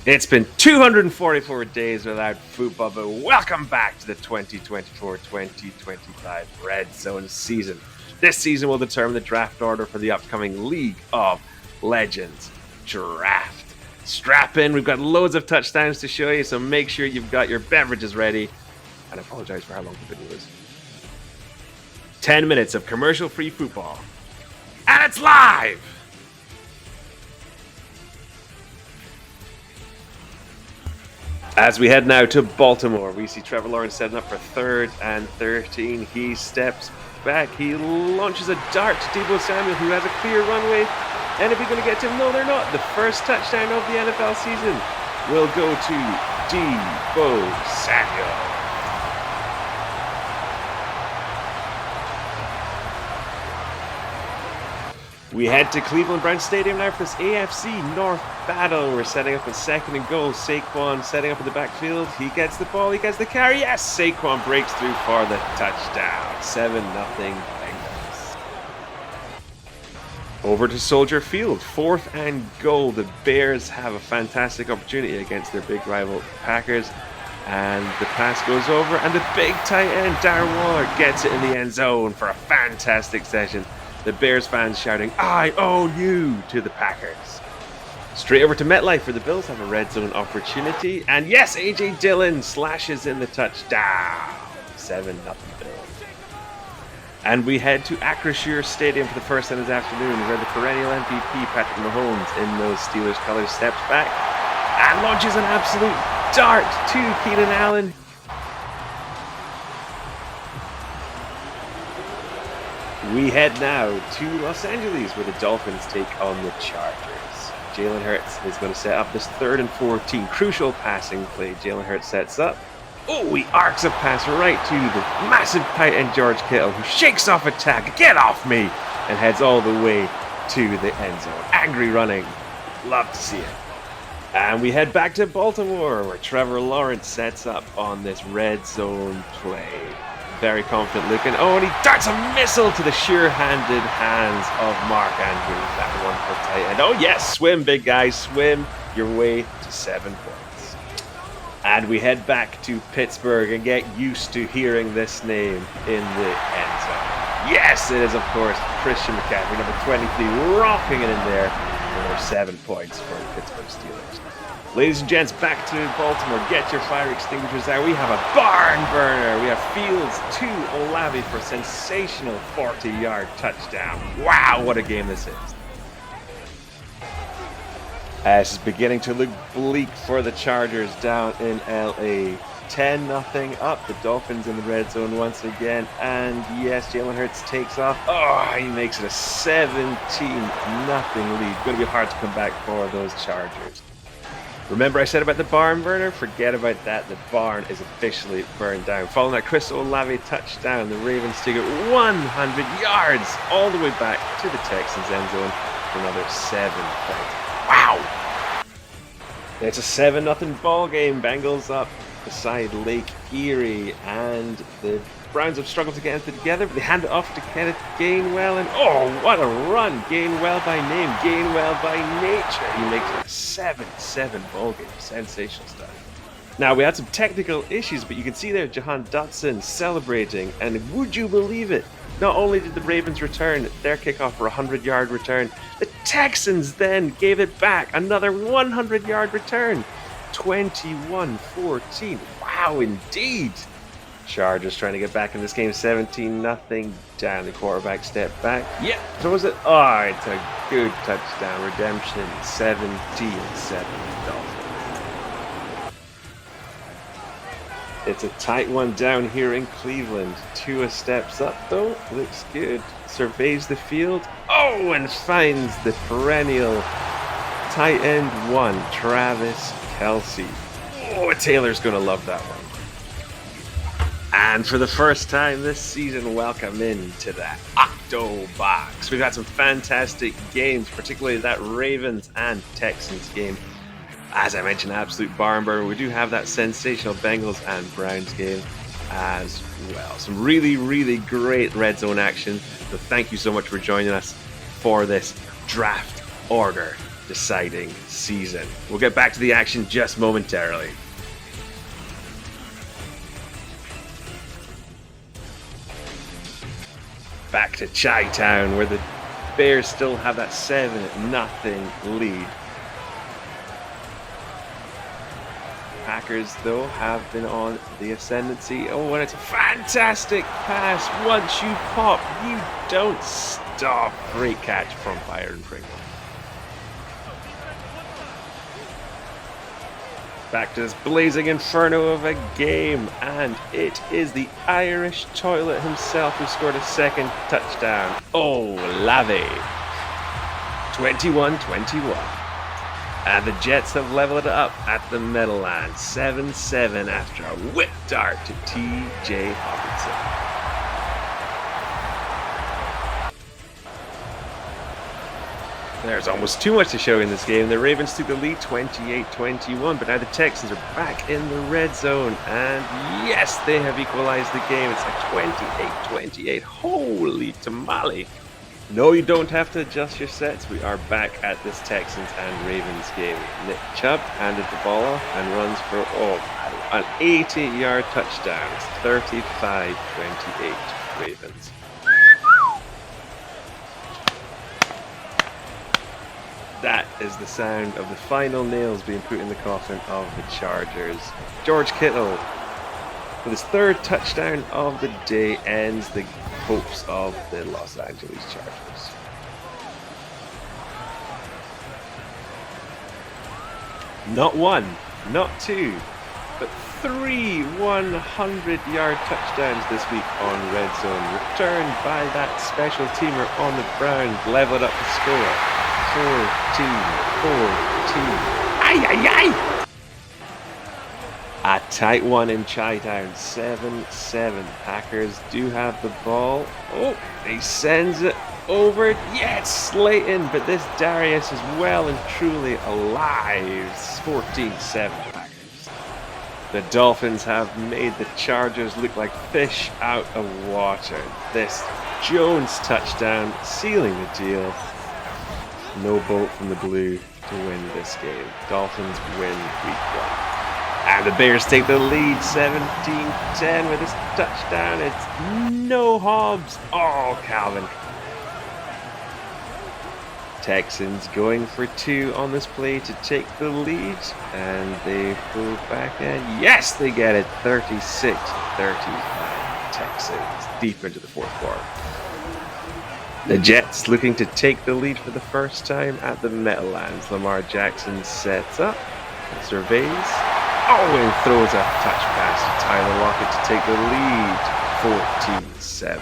It's been 244 days without football, but welcome back to the 2024-2025 Red Zone season. This season will determine the draft order for the upcoming League of Legends draft. Strap in, we've got loads of touchdowns to show you, so make sure you've got your beverages ready. And I apologize for how long the video is. 10 minutes of commercial-free football. And it's live! As we head now to Baltimore, we see Trevor Lawrence setting up for 3rd and 13. He steps back. He launches a dart to Deebo Samuel, who has a clear runway. Anybody going to get to him? No, they're not. The first touchdown of the NFL season will go to Deebo Samuel. We head to Cleveland Browns Stadium now for this AFC North battle. We're setting up a 2nd and goal. Saquon setting up in the backfield. He gets the ball. He gets the carry. Yes, Saquon breaks through for the touchdown. 7-0 Bengals. Over to Soldier Field. 4th and goal. The Bears have a fantastic opportunity against their big rival Packers. And the pass goes over. And the big tight end, Darren Waller, gets it in the end zone for a fantastic session. The Bears fans shouting, "I own you," to the Packers. Straight over to MetLife for the Bills have a red zone opportunity. And yes, A.J. Dillon slashes in the touchdown. 7-0 Bills. And we head to Acrisure Stadium for the first time this afternoon, where the perennial MVP Patrick Mahomes in those Steelers colors steps back and launches an absolute dart to Keenan Allen. We head now to Los Angeles, where the Dolphins take on the Chargers. Jalen Hurts is going to set up this 3rd and 14. Crucial passing play. Jalen Hurts sets up. Oh, he arcs a pass right to the massive tight end George Kittle, who shakes off a tag. "Get off me!" and heads all the way to the end zone. Angry running. Love to see it. And we head back to Baltimore, where Trevor Lawrence sets up on this red zone play. Very confident looking. Oh, and he darts a missile to the sure-handed hands of Mark Andrews. That one for tight end. Oh yes, swim, big guy, swim your way to 7 points. And we head back to Pittsburgh and get used to hearing this name in the end zone. Yes, it is, of course, Christian McCaffrey, number 23, rocking it in there for 7 points for the Pittsburgh Steelers. Ladies and gents, back to Baltimore. Get your fire extinguishers out. We have a barn burner. We have Fields to Olave for a sensational 40-yard touchdown. Wow, what a game this is. This is beginning to look bleak for the Chargers down in LA. 10-0 up. The Dolphins in the red zone once again. And yes, Jalen Hurts takes off. Oh, he makes it a 17-0 lead. Going to be hard to come back for those Chargers. Remember I said about the barn burner? Forget about that. The barn is officially burned down. Following that Chris Olave touchdown, the Ravens take it 100 yards all the way back to the Texans end zone for another 7 points. Wow! It's a 7-0 ball game. Bengals up beside Lake Erie, and the Browns have struggled to get it together, but they hand it off to Kenneth Gainwell, and oh, what a run! Gainwell by name, Gainwell by nature. He makes it a 7-7 ball game. Sensational stuff. Now, we had some technical issues, but you can see there Jahan Dotson celebrating, and would you believe it? Not only did the Ravens return their kickoff for a 100-yard return, the Texans then gave it back, another 100-yard return. 21-14. Wow, indeed. Chargers trying to get back in this game. 17-0 down. The quarterback step back. Yep. Throws it. Oh, it's a good touchdown. Redemption. 17-7 Dolphins. It's a tight one down here in Cleveland. Tua steps up though. Looks good. Surveys the field. Oh, and finds the perennial tight end one, Travis Kelce. Oh, Taylor's going to love that one. And for the first time this season, welcome into that Octo Box. We've got some fantastic games, particularly that Ravens and Texans game. As I mentioned, absolute barn burner. We do have that sensational Bengals and Browns game as well. Some really, really great red zone action. So thank you so much for joining us for this draft order deciding season. We'll get back to the action just momentarily. Back to Chi-Town, where the Bears still have that 7-0 lead. Packers, though, have been on the ascendancy. Oh, and it's a fantastic pass. Once you pop, you don't stop. Great catch from Byron Pringle. Back to this blazing inferno of a game, and it is the Irish toilet himself who scored a second touchdown. Oh, Lave. 21-21. And the Jets have leveled it up at the Meadowlands, 7-7 after a whip dart to T.J. Hawkinson. There's almost too much to show in this game. The Ravens took the lead 28-21, but now the Texans are back in the red zone. And yes, they have equalized the game. It's like 28-28. Holy tamale. No, you don't have to adjust your sets. We are back at this Texans and Ravens game. Nick Chubb handed the ball off and runs for an 80-yard touchdown. It's 35-28 Ravens. That is the sound of the final nails being put in the coffin of the Chargers. George Kittle, with his third touchdown of the day, ends the hopes of the Los Angeles Chargers. Not one, not two, but 3 100-yard touchdowns this week on Redzone, returned by that special teamer on the Browns, leveled up the score. 4-2. Ay, ay, ay! A tight one in Chi-Town, 7-7. Packers do have the ball. Oh, he sends it over. Yeah, it's Slayton, but this Darius is well and truly alive. 14-7 Packers. The Dolphins have made the Chargers look like fish out of water. This Jones touchdown sealing the deal. No boat from the blue to win this game. Dolphins win week 1. And the Bears take the lead 17-10 with this touchdown. It's no Hobbs. Oh, Calvin. Texans going for 2 on this play to take the lead. And they pull back in. Yes, they get it. 36-35 Texans deep into the fourth quarter. The Jets looking to take the lead for the first time at the Meadowlands. Lamar Jackson sets up, surveys, and throws a touch pass to Tyler Lockett to take the lead, 14-7.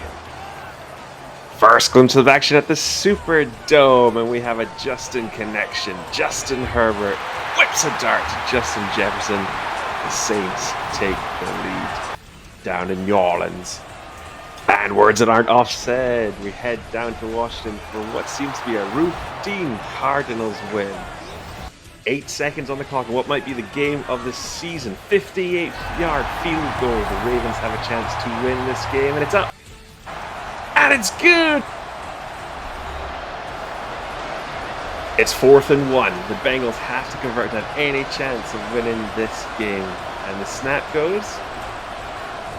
First glimpse of action at the Superdome, and we have a Justin connection. Justin Herbert whips a dart to Justin Jefferson. The Saints take the lead down in New Orleans. And words that aren't offset, we head down to Washington for what seems to be a routine Cardinals win. 8 seconds on the clock, and what might be the game of the season. 58-yard field goal. The Ravens have a chance to win this game, and it's up. And it's good! It's 4th and 1. The Bengals have to convert to have any chance of winning this game. And the snap goes.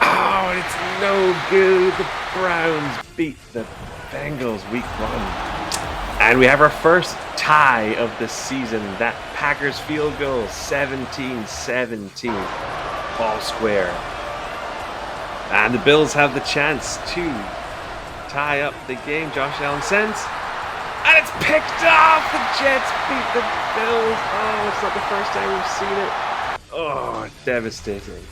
Oh, it's no good. The Browns beat the Bengals week 1. And we have our first tie of the season. That Packers field goal, 17-17. All square. And the Bills have the chance to tie up the game. Josh Allen sends. And it's picked off. The Jets beat the Bills. Oh, it's not the first time we've seen it. Oh, devastating.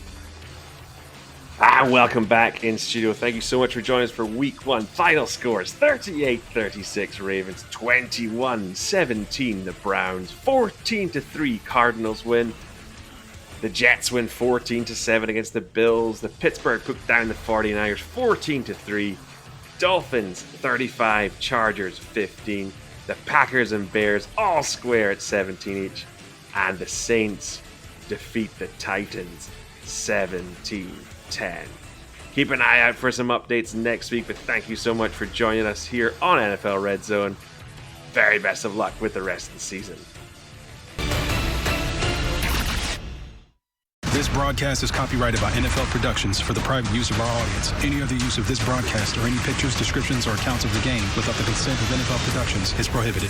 Welcome back in studio. Thank you so much for joining us for week 1. Final scores 38-36 Ravens, 21-17 the Browns, 14-3 Cardinals win. The Jets win 14-7 against the Bills. The Pittsburgh took down the 49ers 14-3. Dolphins 35, Chargers 15. The Packers and Bears all square at 17 each. And the Saints defeat the Titans 17-10. Keep an eye out for some updates next week, but thank you so much for joining us here on NFL Red Zone. very best of luck with the rest of the season. This broadcast is copyrighted by NFL Productions for the private use of our audience. Any other use of this broadcast or any pictures, descriptions, or accounts of the game without the consent of NFL Productions is prohibited.